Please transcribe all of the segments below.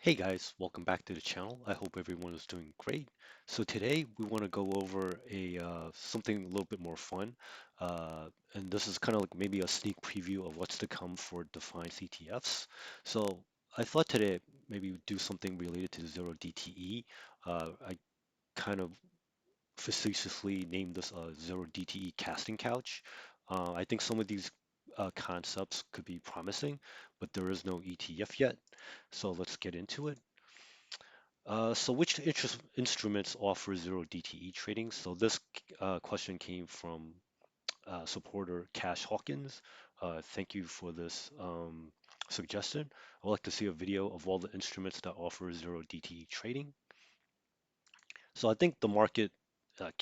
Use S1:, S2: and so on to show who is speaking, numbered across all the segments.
S1: Hey guys, welcome back to the channel. I hope everyone is doing great. So today we want to go over a something a little bit more fun, and this is kind of like maybe a sneak preview of what's to come for Defiance ETFs. So I thought today maybe we'd do something related to Zerodte ETFs. I kind of facetiously named this Zerodte ETFs casting couch. I think some of these concepts could be promising, but there is no ETF yet. So let's get into it. So which instruments offer zero DTE trading? So this question came from supporter Cash Hawkins. Thank you for this suggestion. I'd like to see a video of all the instruments that offer zero DTE trading. So I think the market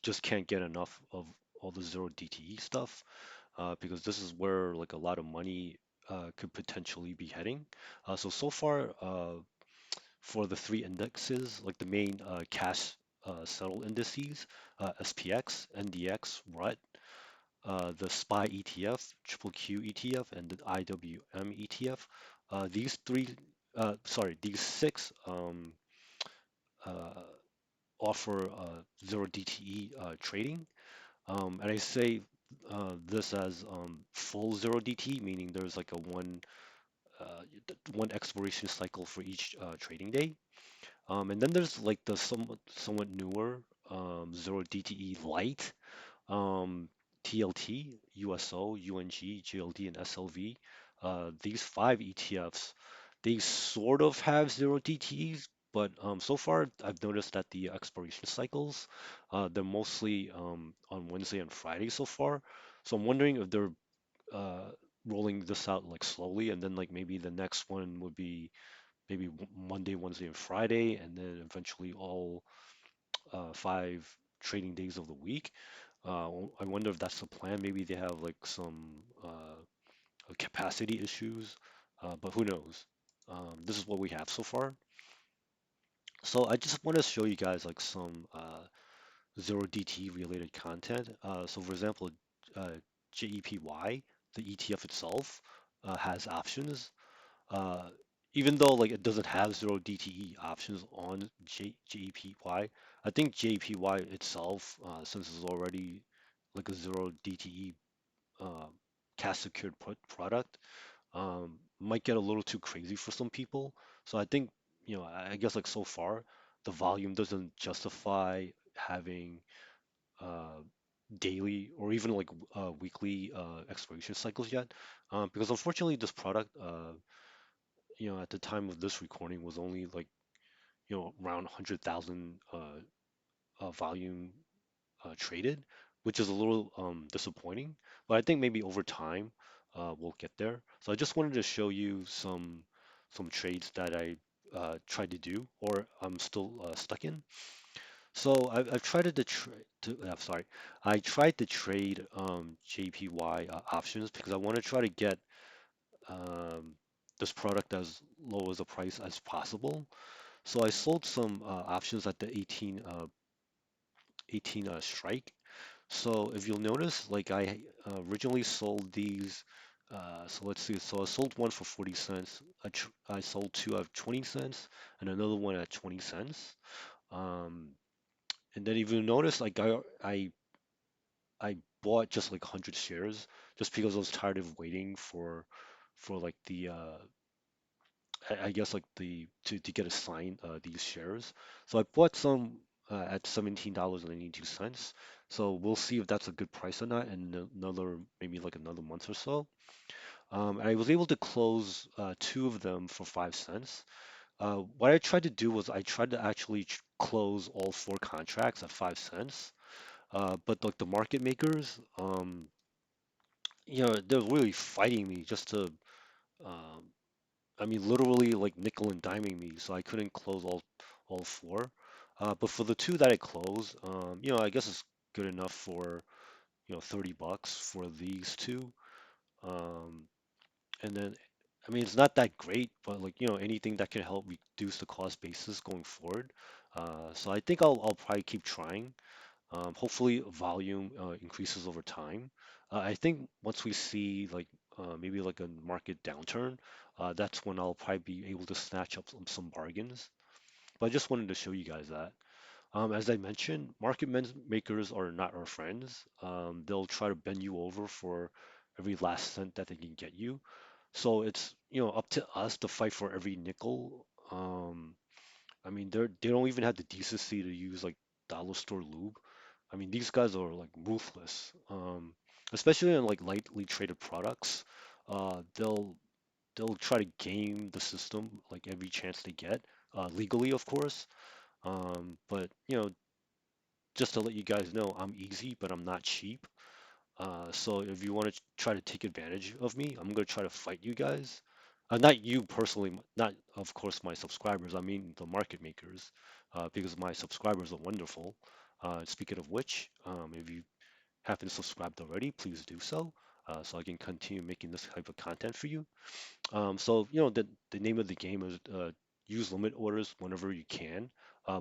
S1: just can't get enough of all the zero DTE stuff because this is where like a lot of money could potentially be heading. So far, for the three indexes, like the main cash settle indices, SPX, NDX, RUT, the SPY ETF, Triple Q ETF, and the IWM ETF. These six uh, offer zero DTE trading. And I say this as full zero DTE, meaning there's like a uh, one expiration cycle for each trading day. And then there's like the somewhat newer Zero DTE Lite, um, TLT, USO, UNG, GLD, and SLV. These five ETFs, they sort of have zero DTEs, but so far I've noticed that the expiration cycles, they're mostly on Wednesday and Friday so far. So I'm wondering if they're uh, rolling this out like slowly, and then like maybe the next one would be maybe Monday, Wednesday, and Friday, and then eventually all five trading days of the week. I wonder if that's the plan. Maybe they have like some capacity issues, but who knows? This is what we have so far. So I just want to show you guys like some zero DT related content. So for example, uh, JEPY, the ETF itself, has options. Uh, Even though like it doesn't have zero DTE options on JEPY, I think JEPY itself, since it's already like a zero DTE uh, cash secured product, might get a little too crazy for some people. So I think, I guess like so far, the volume doesn't justify having uh, daily or even like weekly expiration cycles yet, because unfortunately this product. At the time of this recording was only like, around 100,000 volume traded, which is a little disappointing. But I think maybe over time we'll get there. So I just wanted to show you some trades that I tried to do or I'm still stuck in. So I've tried to I'm sorry, I tried to trade JPY options because I want to try to get um, this product as low as a price as possible. So I sold some options at the 18 strike. So if you'll notice, like I originally sold these. So let's see. So I sold one for 40 cents. I sold two at 20 cents and another one at 20 cents. Um, and then if you notice, like I bought just like 100 shares just because I was tired of waiting for like the I guess like the to get assigned these shares. So I bought some at $17.92. So we'll see if that's a good price or not in another maybe like another month or so. And I was able to close two of them for 5 cents. What I tried to do was I tried to actually close all four contracts at 5 cents. But like the market makers, they're really fighting me just to um, I mean, literally like nickel and diming me, so I couldn't close all four. But for the two that I closed, I guess it's good enough for 30 bucks for these two. Um, and then, I mean, it's not that great, but like anything that can help reduce the cost basis going forward. So I think I'll probably keep trying. Hopefully, volume increases over time. I think once we see like maybe like a market downturn, that's when I'll probably be able to snatch up some bargains. But I just wanted to show you guys that. As I mentioned, makers are not our friends. They'll try to bend you over for every last cent that they can get you. So it's, up to us to fight for every nickel. I mean, they don't even have the decency to use like dollar store lube. I mean, these guys are like ruthless. Especially on like lightly traded products. They'll try to game the system like every chance they get, legally, of course. But just to let you guys know, I'm easy, but I'm not cheap. So if you want to try to take advantage of me, I'm gonna try to fight you guys. Not you personally, not of course my subscribers. I mean the market makers, because my subscribers are wonderful. Speaking of which, if you haven't subscribed already, please do so, so I can continue making this type of content for you. So the name of the game is use limit orders whenever you can,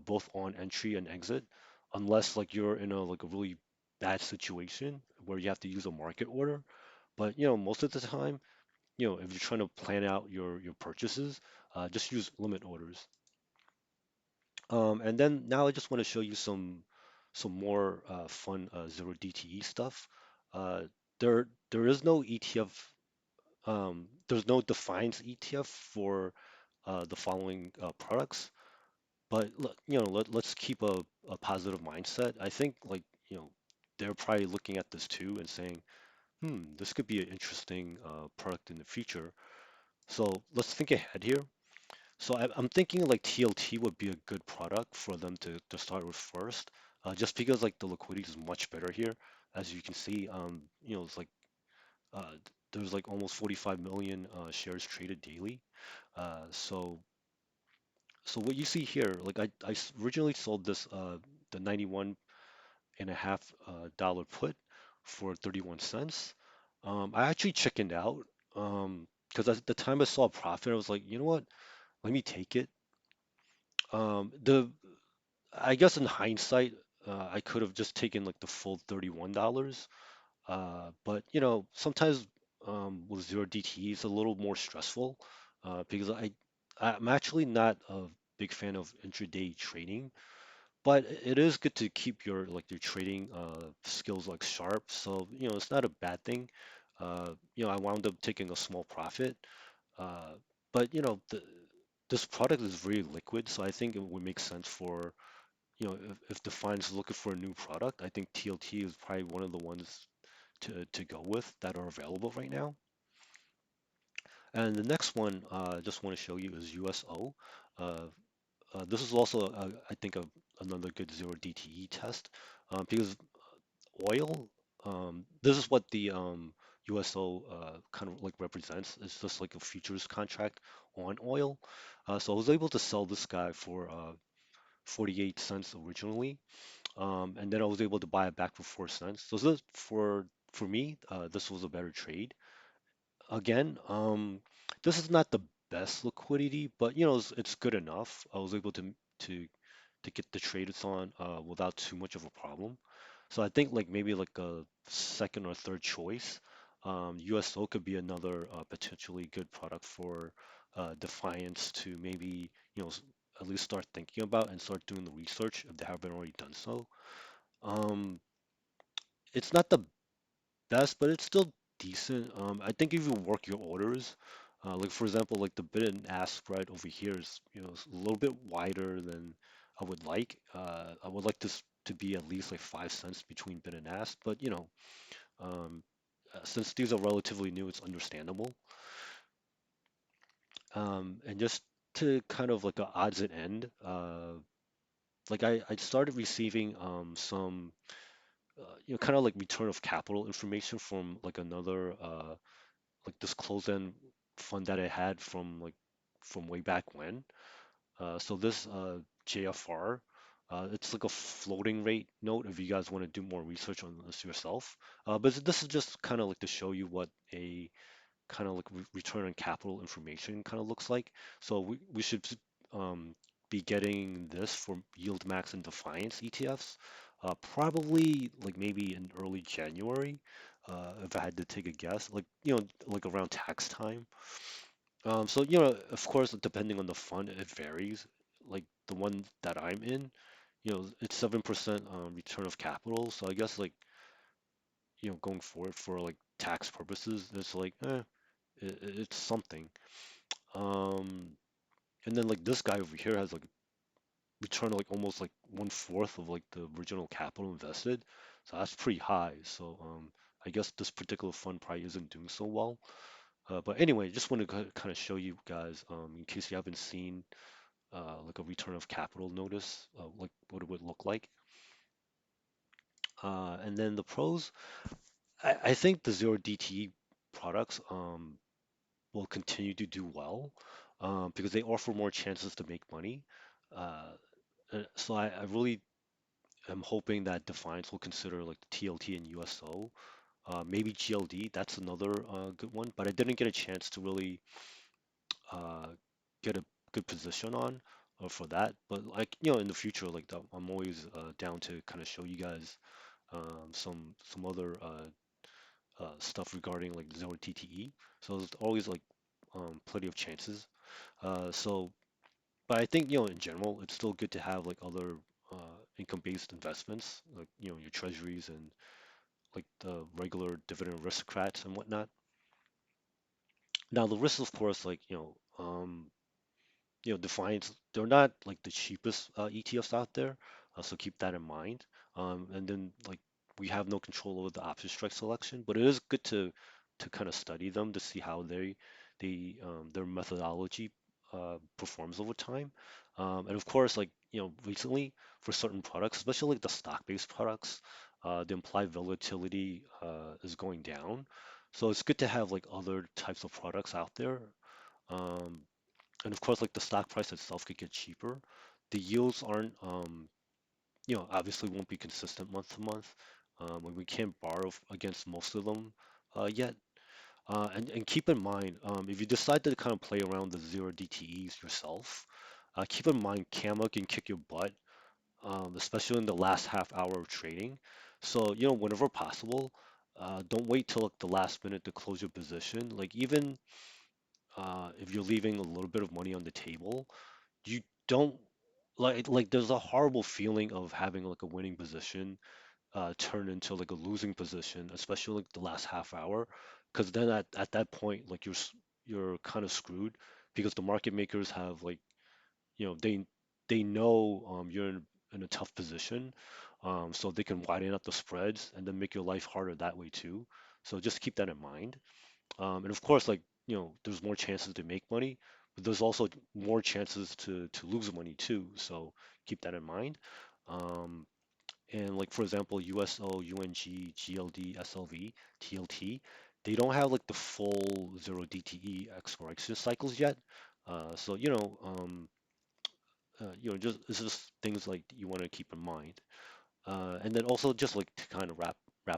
S1: both on entry and exit, unless like you're in a really bad situation where you have to use a market order. But most of the time, if you're trying to plan out your purchases, just use limit orders. And then now I just want to show you some more fun zero DTE stuff. Uh, there is no ETF. There's no Defiance ETF for the following products. But let's keep a positive mindset. I think like they're probably looking at this too and saying, this could be an interesting product in the future. So let's think ahead here. So I'm thinking like TLT would be a good product for them to start with first, just because like the liquidity is much better here. As you can see, it's like uh, there's like almost 45 million shares traded daily. So what you see here, like originally sold this the 91 and a half dollar put for 31 cents. I actually chickened out because at the time I saw a profit, I was like, you know what? Let me take it. The I guess in hindsight, I could have just taken like the full $31. But sometimes with zero DTE, it's a little more stressful because I'm actually not a big fan of intraday trading, but it is good to keep your trading skills like sharp. So it's not a bad thing. I wound up taking a small profit, uh, but this product is very liquid, so I think it would make sense for if Defiance is looking for a new product, I think TLT is probably one of the ones to go with that are available right now. And the next one I just want to show you is USO. Uh, this is also, I think, another good zero DTE test because oil, this is what the USO kind of like represents. It's just like a futures contract on oil. So I was able to sell this guy for 48 cents originally, and then I was able to buy it back for 4 cents. So this for me, this was a better trade. Again, this is not the best liquidity, but it's good enough. I was able to to get the trades on without too much of a problem. So I think like maybe like a second or third choice. USO could be another potentially good product for Defiance to maybe at least start thinking about and start doing the research if they haven't already done so. Um, it's not the best, but it's still decent. I think if you work your orders, like for example, like the bid and ask spread over here is, a little bit wider than I would like. I would like this to be at least like 5 cents between bid and ask, but um, since these are relatively new, it's understandable. And just to kind of like a odds and end, like I started receiving some kind of like return of capital information from like another like this closed-end fund that I had from from way back when. So this JFR, it's like a floating rate note if you guys want to do more research on this yourself. But this is just kind of like to show you what a kind of like return on capital information kind of looks like. So we should um, be getting this for Yield Max and Defiance ETFs, probably like maybe in early January. if I had to take a guess, like like around tax time. So of course, depending on the fund, it varies. Like the one that I'm in, it's 7% return of capital. So I guess like going forward for like tax purposes, it's like it's something. Um, and then like this guy over here has like return like almost like 1/4 of like the original capital invested. So that's pretty high. So I guess this particular fund probably isn't doing so well. But anyway, just want to kind of show you guys, in case you haven't seen like a return of capital notice, like what it would look like. And then the pros, I think the zero DTE products will continue to do well because they offer more chances to make money. Uh, so I really am hoping that Defiance will consider like the TLT and USO, maybe GLD. That's another good one, but I didn't get a chance to really uh, get a good position on for that. But like in the future, like I'm always down to kind of show you guys some other stuff regarding like zero TTE. So there's always like plenty of chances. So, but I think in general, it's still good to have like other income-based investments, like your treasuries and like the regular dividend aristocrats and whatnot. Now the risks, of course, like Defiance, they're not like the cheapest ETFs out there, so keep that in mind. And then like we have no control over the option strike selection, but it is good to kind of study them to see how their methodology performs over time. And of course, like recently for certain products, especially like the stock-based products, the implied volatility is going down. So it's good to have like other types of products out there. Um, and of course, like the stock price itself could get cheaper. The yields aren't, obviously won't be consistent month to month. And we can't borrow against most of them yet. And keep in mind, if you decide to kind of play around the zero DTEs yourself, keep in mind Camo can kick your butt, especially in the last half hour of trading. So, whenever possible, don't wait till like the last minute to close your position. Like even if you're leaving a little bit of money on the table, you don't like there's a horrible feeling of having like a winning position turn into like a losing position, especially like the last half hour, because then at that point like you're kind of screwed because the market makers have like they know you're in a tough position, so they can widen up the spreads and then make your life harder that way too. So just keep that in mind. And of course, like, there's more chances to make money, but there's also more chances to lose money too. So keep that in mind. Um, and like for example, USO, UNG, GLD, SLV, TLT, they don't have like the full zero DTE expiration cycles yet. So just it's just things like you want to keep in mind. And then also just like to kind of wrap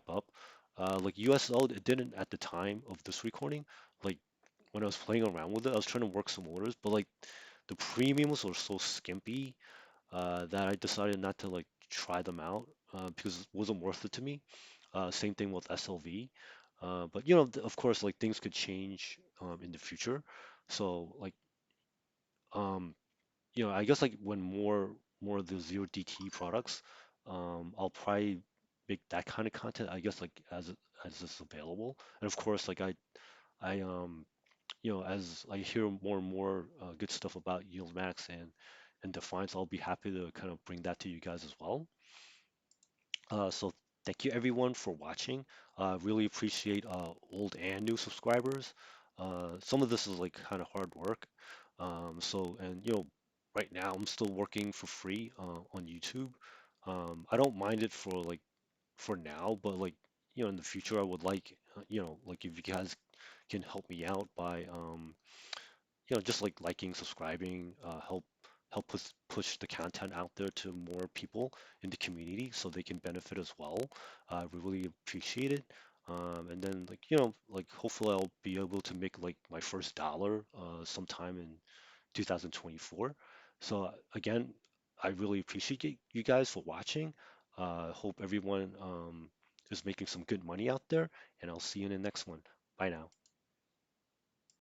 S1: up, like USO, it didn't at the time of this recording, like when I was playing around with it, I was trying to work some orders, but like the premiums were so skimpy that I decided not to like try them out because it wasn't worth it to me. Same thing with SLV. But of course, like things could change in the future. So like um, I guess like when more of the zero DT products, I'll probably make that kind of content. I guess like as it's available, and of course like I as I hear more and more good stuff about Yield Max and Defiance, I'll be happy to kind of bring that to you guys as well. So thank you everyone for watching. Really appreciate old and new subscribers. Some of this is like kind of hard work. And right now I'm still working for free on YouTube. I don't mind it for like for now, but like in the future I would like like if you guys can help me out by just like liking, subscribing, help push the content out there to more people in the community so they can benefit as well. We really appreciate it. And then like like hopefully I'll be able to make like my first dollar sometime in 2024. So again, I really appreciate you guys for watching. Hope everyone is making some good money out there, and I'll see you in the next one. Bye now.